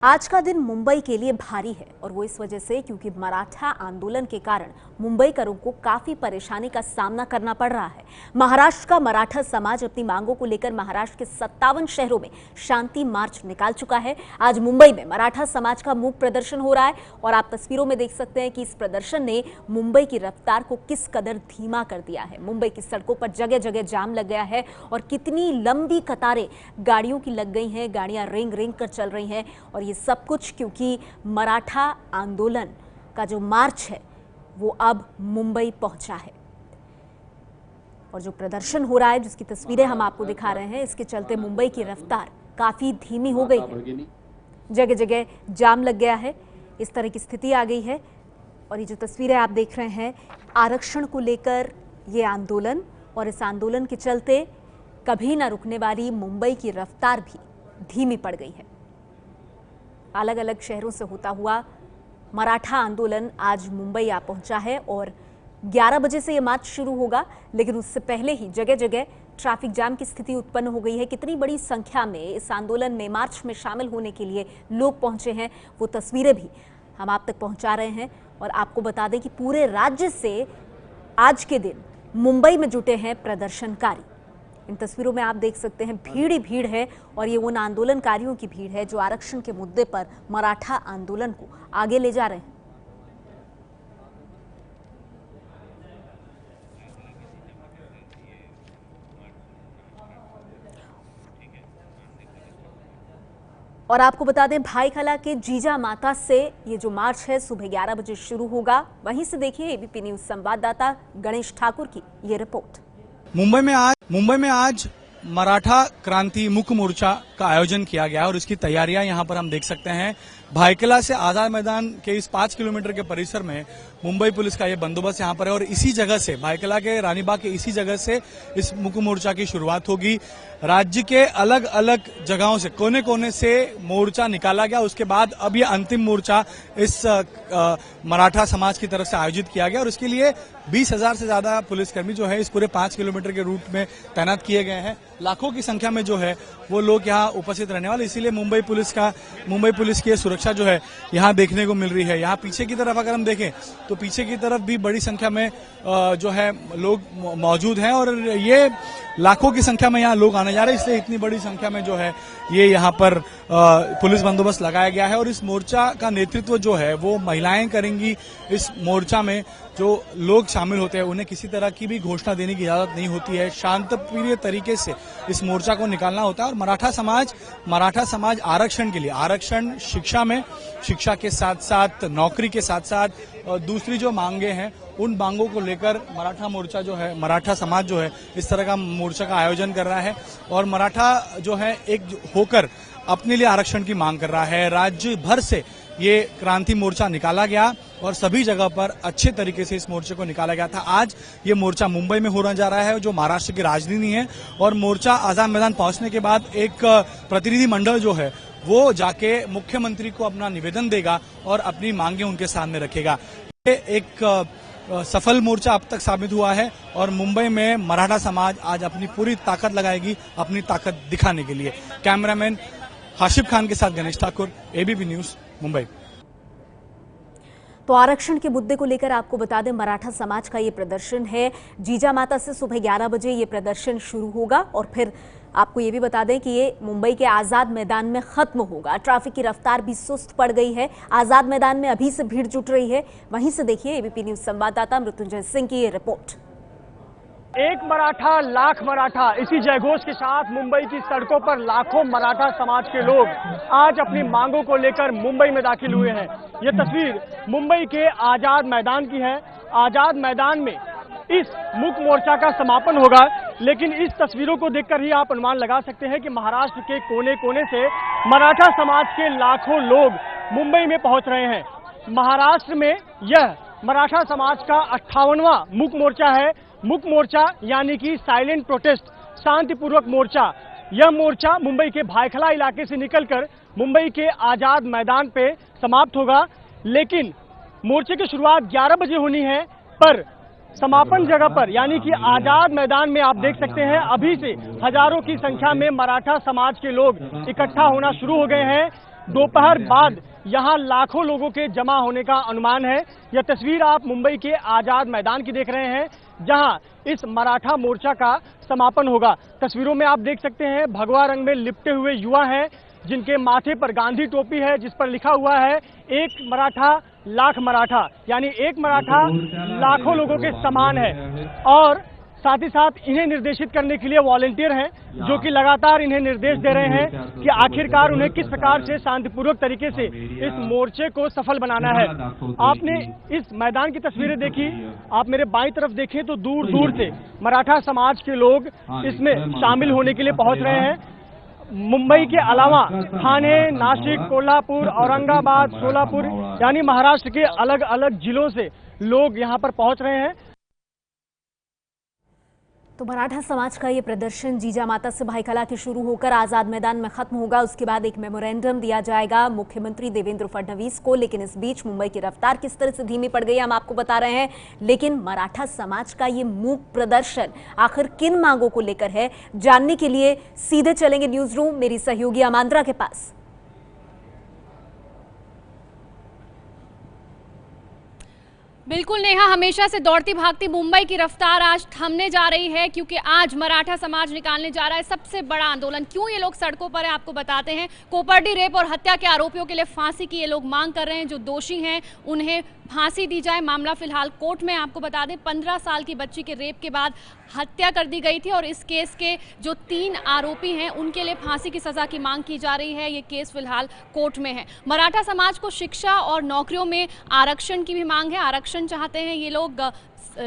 आज का दिन मुंबई के लिए भारी है और वो इस वजह से क्योंकि मराठा आंदोलन के कारण मुंबईकरों को काफी परेशानी का सामना करना पड़ रहा है। महाराष्ट्र का मराठा समाज अपनी मांगों को लेकर महाराष्ट्र के 57 शहरों में शांति मार्च निकाल चुका है। आज मुंबई में मराठा समाज का मूक प्रदर्शन हो रहा है और आप तस्वीरों में देख सकते हैं कि इस प्रदर्शन ने मुंबई की रफ्तार को किस कदर धीमा कर दिया है। मुंबई की सड़कों पर जगह जगह जाम लग गया है और कितनी लंबी कतारें गाड़ियों की लग गई हैं, गाड़ियां रेंग रेंग कर चल रही हैं और ये सब कुछ क्योंकि मराठा आंदोलन का जो मार्च है वो अब मुंबई पहुंचा है। और जो प्रदर्शन हो रहा है, जिसकी तस्वीरें हम आपको दिखा रहे हैं, इसके चलते मुंबई की रफ्तार काफी धीमी हो गई है। जगह जगह जाम लग गया है, इस तरह की स्थिति आ गई है। और ये जो तस्वीरें आप देख रहे हैं, आरक्षण को लेकर ये आंदोलन और इस आंदोलन के चलते कभी ना रुकने वाली मुंबई की रफ्तार भी धीमी पड़ गई है। अलग अलग शहरों से होता हुआ मराठा आंदोलन आज मुंबई आ पहुंचा है और 11 बजे से ये मार्च शुरू होगा, लेकिन उससे पहले ही जगह जगह ट्रैफिक जाम की स्थिति उत्पन्न हो गई है। कितनी बड़ी संख्या में इस आंदोलन में मार्च में शामिल होने के लिए लोग पहुंचे हैं, वो तस्वीरें भी हम आप तक पहुंचा रहे हैं। और आपको बता दें कि पूरे राज्य से आज के दिन मुंबई में जुटे हैं प्रदर्शनकारी। इन तस्वीरों में आप देख सकते हैं भीड़ ही भीड़ है और ये उन आंदोलनकारियों की भीड़ है जो आरक्षण के मुद्दे पर मराठा आंदोलन को आगे ले जा रहे हैं। और आपको बता दें, भाईखला के जीजा माता से ये जो मार्च है सुबह 11 बजे शुरू होगा। वहीं से देखिए एबीपी न्यूज संवाददाता गणेश ठाकुर की ये रिपोर्ट। मुंबई में आज मराठा क्रांति मुख्य मोर्चा का आयोजन किया गया और इसकी तैयारियां यहां पर हम देख सकते हैं। भाईखला से आजाद मैदान के इस 5 किलोमीटर के परिसर में मुंबई पुलिस का ये बंदोबस्त यहां पर है और इसी जगह से, भाईखला के रानीबाग के इसी जगह से इस मुख्य मोर्चा की शुरुआत होगी। राज्य के अलग अलग जगहों से, कोने कोने से मोर्चा निकाला गया। उसके बाद अब ये अंतिम मोर्चा इस मराठा समाज की तरफ से आयोजित किया गया और इसके लिए 20,000 से ज्यादा पुलिसकर्मी जो है इस पूरे 5 किलोमीटर के रूट में तैनात किए गए हैं। लाखों की संख्या में जो है वो लोग यहाँ उपस्थित रहने वाले, इसीलिए मुंबई पुलिस की सुरक्षा जो है यहाँ देखने को मिल रही है। यहाँ पीछे की तरफ अगर हम देखें तो पीछे की तरफ भी बड़ी संख्या में जो है लोग मौजूद हैं और ये लाखों की संख्या में यहाँ लोग आने जा रहे हैं, इसलिए इतनी बड़ी संख्या में जो है ये यहाँ पर पुलिस बंदोबस्त लगाया गया है। और इस मोर्चा का नेतृत्व जो है वो महिलाएं करेंगी। इस मोर्चा में जो लोग शामिल होते हैं उन्हें किसी तरह की भी घोषणा देने की इजाजत नहीं होती है। शांतप्रिय तरीके से इस मोर्चा को निकालना होता है। और मराठा समाज आरक्षण के लिए, आरक्षण शिक्षा में, शिक्षा के साथ साथ नौकरी के साथ साथ दूसरी जो मांगे हैं उन मांगों को लेकर मराठा समाज जो है इस तरह का मोर्चा का आयोजन कर रहा है। और मराठा जो है एक होकर अपने लिए आरक्षण की मांग कर रहा है। राज्य भर से ये क्रांति मोर्चा निकाला गया और सभी जगह पर अच्छे तरीके से इस मोर्चे को निकाला गया था। आज ये मोर्चा मुंबई में होने जा रहा है, जो महाराष्ट्र की राजधानी है। और मोर्चा आजाद मैदान पहुंचने के बाद एक प्रतिनिधि मंडल जो है वो जाके मुख्यमंत्री को अपना निवेदन देगा और अपनी मांगे उनके सामने रखेगा। ये एक सफल मोर्चा अब तक साबित हुआ है और मुंबई में मराठा समाज आज अपनी पूरी ताकत लगाएगी, अपनी ताकत दिखाने के लिए। कैमरामैन हाशिब खान के साथ गणेश ठाकुर, एबीपी न्यूज, मुंबई। तो आरक्षण के मुद्दे को लेकर आपको बता दें, मराठा समाज का ये प्रदर्शन है। जीजा माता से सुबह 11 बजे ये प्रदर्शन शुरू होगा और फिर आपको ये भी बता दें कि ये मुंबई के आजाद मैदान में खत्म होगा। ट्रैफिक की रफ्तार भी सुस्त पड़ गई है, आजाद मैदान में अभी से भीड़ जुट रही है। वहीं से देखिए एबीपी न्यूज संवाददाता मृत्युंजय सिंह की ये रिपोर्ट। एक मराठा लाख मराठा, इसी जयघोष के साथ मुंबई की सड़कों पर लाखों मराठा समाज के लोग आज अपनी मांगों को लेकर मुंबई में दाखिल हुए हैं। ये तस्वीर मुंबई के आजाद मैदान की है। आजाद मैदान में इस मुख्य मोर्चा का समापन होगा, लेकिन इस तस्वीरों को देखकर ही आप अनुमान लगा सकते हैं कि महाराष्ट्र के कोने कोने से मराठा समाज के लाखों लोग मुंबई में पहुंच रहे हैं। महाराष्ट्र में यह मराठा समाज का 58वां मुख्य मोर्चा है। मुख्य मोर्चा यानी कि साइलेंट प्रोटेस्ट, शांतिपूर्वक मोर्चा। यह मोर्चा मुंबई के भाईखला इलाके से निकलकर मुंबई के आजाद मैदान पे समाप्त होगा, लेकिन मोर्चे की शुरुआत 11 बजे होनी है, पर समापन जगह पर यानी कि आजाद मैदान में आप देख सकते हैं अभी से हजारों की संख्या में मराठा समाज के लोग इकट्ठा होना शुरू हो गए हैं। दोपहर बाद यहाँ लाखों लोगों के जमा होने का अनुमान है। यह तस्वीर आप मुंबई के आजाद मैदान की देख रहे हैं, जहां इस मराठा मोर्चा का समापन होगा। तस्वीरों में आप देख सकते हैं भगवा रंग में लिपटे हुए युवा हैं, जिनके माथे पर गांधी टोपी है, जिस पर लिखा हुआ है एक मराठा लाख मराठा, यानी एक मराठा लाखों लोगों के समान है। और साथ ही साथ इन्हें निर्देशित करने के लिए वॉलंटियर हैं, जो कि लगातार इन्हें निर्देश दे रहे हैं कि आखिरकार उन्हें किस प्रकार से शांतिपूर्वक तरीके से इस मोर्चे को सफल बनाना है। आपने इस मैदान की तस्वीरें देखी, आप मेरे बाईं तरफ देखें तो दूर दूर से मराठा समाज के लोग इसमें शामिल होने के लिए पहुंच रहे हैं। मुंबई के अलावा ठाणे, नासिक, कोल्हापुर, औरंगाबाद, सोलापुर यानी महाराष्ट्र के अलग अलग जिलों से लोग यहां पर पहुंच रहे हैं। तो मराठा समाज का ये प्रदर्शन जीजामाता से भाईखला के शुरू होकर आजाद मैदान में खत्म होगा। उसके बाद एक मेमोरेंडम दिया जाएगा मुख्यमंत्री देवेंद्र फडणवीस को। लेकिन इस बीच मुंबई की रफ्तार किस तरह से धीमी पड़ गई हम आपको बता रहे हैं। लेकिन मराठा समाज का ये मूक प्रदर्शन आखिर किन मांगों को लेकर है, जानने के लिए सीधे चलेंगे न्यूज रूम, मेरी सहयोगी अमांद्रा के पास। बिल्कुल नेहा, हमेशा से दौड़ती भागती मुंबई की रफ्तार आज थमने जा रही है, क्योंकि आज मराठा समाज निकालने जा रहा है सबसे बड़ा आंदोलन। क्यों ये लोग सड़कों पर है आपको बताते हैं। कोपर्डी रेप और हत्या के आरोपियों के लिए फांसी की ये लोग मांग कर रहे हैं। जो दोषी हैं उन्हें फांसी दी जाए। मामला फिलहाल कोर्ट में, आपको बता दें 15 साल की बच्ची के रेप के बाद हत्या कर दी गई थी और इस केस के जो 3 आरोपी हैं उनके लिए फांसी की सजा की मांग की जा रही है। ये केस फिलहाल कोर्ट में है। मराठा समाज को शिक्षा और नौकरियों में आरक्षण की भी मांग है। आरक्षण चाहते हैं ये लोग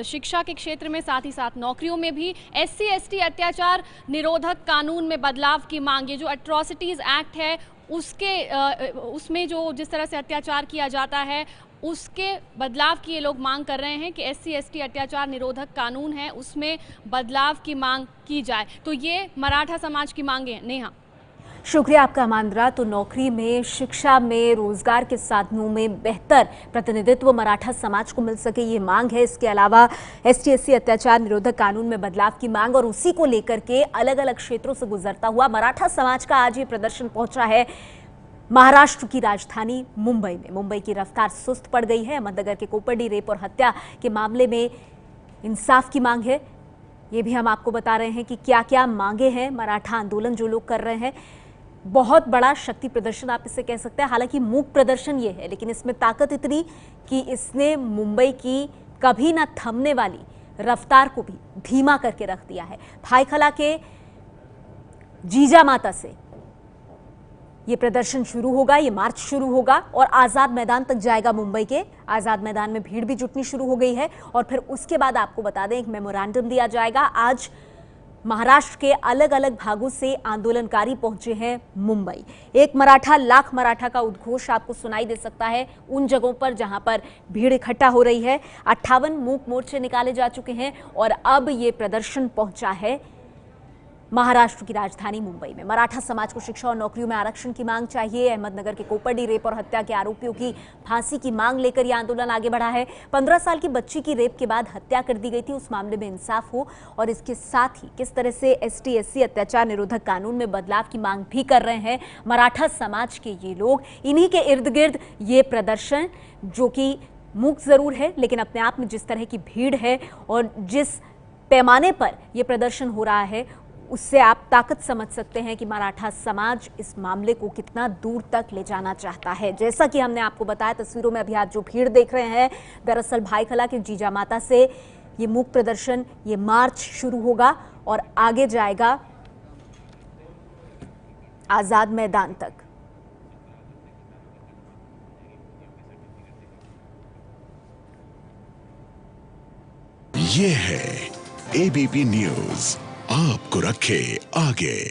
शिक्षा के क्षेत्र में, साथ ही साथ नौकरियों में भी। SC/ST अत्याचार निरोधक कानून में बदलाव की मांग, ये जो एट्रॉसिटीज एक्ट है उसमें जो जिस तरह से अत्याचार किया जाता है उसके बदलाव की ये लोग मांग कर रहे हैं कि SC/ST अत्याचार निरोधक कानून है उसमें बदलाव की मांग की जाए। तो ये मराठा समाज की मांगे हैं। नेहा, शुक्रिया आपका अमांद्रा। तो नौकरी में, शिक्षा में, रोजगार के साधनों में बेहतर प्रतिनिधित्व मराठा समाज को मिल सके, ये मांग है। इसके अलावा ST/SC अत्याचार निरोधक कानून में बदलाव की मांग, और उसी को लेकर के अलग अलग क्षेत्रों से गुजरता हुआ मराठा समाज का आज ये प्रदर्शन पहुंचा है महाराष्ट्र की राजधानी मुंबई में। मुंबई की रफ्तार सुस्त पड़ गई है। अहमदनगर के कोपर्डी रेप और हत्या के मामले में इंसाफ की मांग है। ये भी हम आपको बता रहे हैं कि क्या क्या मांगे हैं मराठा आंदोलन जो लोग कर रहे हैं। बहुत बड़ा शक्ति प्रदर्शन आप इसे कह सकते हैं। हालांकि मूक प्रदर्शन ये है, लेकिन इसमें ताकत इतनी कि इसने मुंबई की कभी ना थमने वाली रफ्तार को भी धीमा करके रख दिया है। भाईखला के जीजामाता से ये प्रदर्शन शुरू होगा, ये मार्च शुरू होगा और आजाद मैदान तक जाएगा। मुंबई के आजाद मैदान में भीड़ भी जुटनी शुरू हो गई है। और फिर उसके बाद आपको बता दें एक मेमोरेंडम दिया जाएगा। आज महाराष्ट्र के अलग अलग भागों से आंदोलनकारी पहुंचे हैं मुंबई। एक मराठा लाख मराठा का उद्घोष आपको सुनाई दे सकता है उन जगहों पर जहां पर भीड़ इकट्ठा हो रही है। 58 मूक मोर्चे निकाले जा चुके हैं और अब ये प्रदर्शन पहुंचा है महाराष्ट्र की राजधानी मुंबई में। मराठा समाज को शिक्षा और नौकरियों में आरक्षण की मांग चाहिए। अहमदनगर के कोपर्डी रेप और हत्या के आरोपियों की फांसी की मांग लेकर यह आंदोलन आगे बढ़ा है। 15 साल की बच्ची की रेप के बाद हत्या कर दी गई थी, उस मामले में इंसाफ हो, और इसके साथ ही किस तरह से ST/SC अत्याचार निरोधक कानून में बदलाव की मांग भी कर रहे हैं मराठा समाज के ये लोग। इन्हीं के इर्द गिर्द ये प्रदर्शन, जो कि मूक जरूर है लेकिन अपने आप में जिस तरह की भीड़ है और जिस पैमाने पर यह प्रदर्शन हो रहा है, उससे आप ताकत समझ सकते हैं कि मराठा समाज इस मामले को कितना दूर तक ले जाना चाहता है। जैसा कि हमने आपको बताया तस्वीरों में अभी आप जो भीड़ देख रहे हैं, दरअसल भाईखला के जीजामाता से ये मूक प्रदर्शन, ये मार्च शुरू होगा और आगे जाएगा आजाद मैदान तक। ये है ABP न्यूज़, आपको रखे आगे।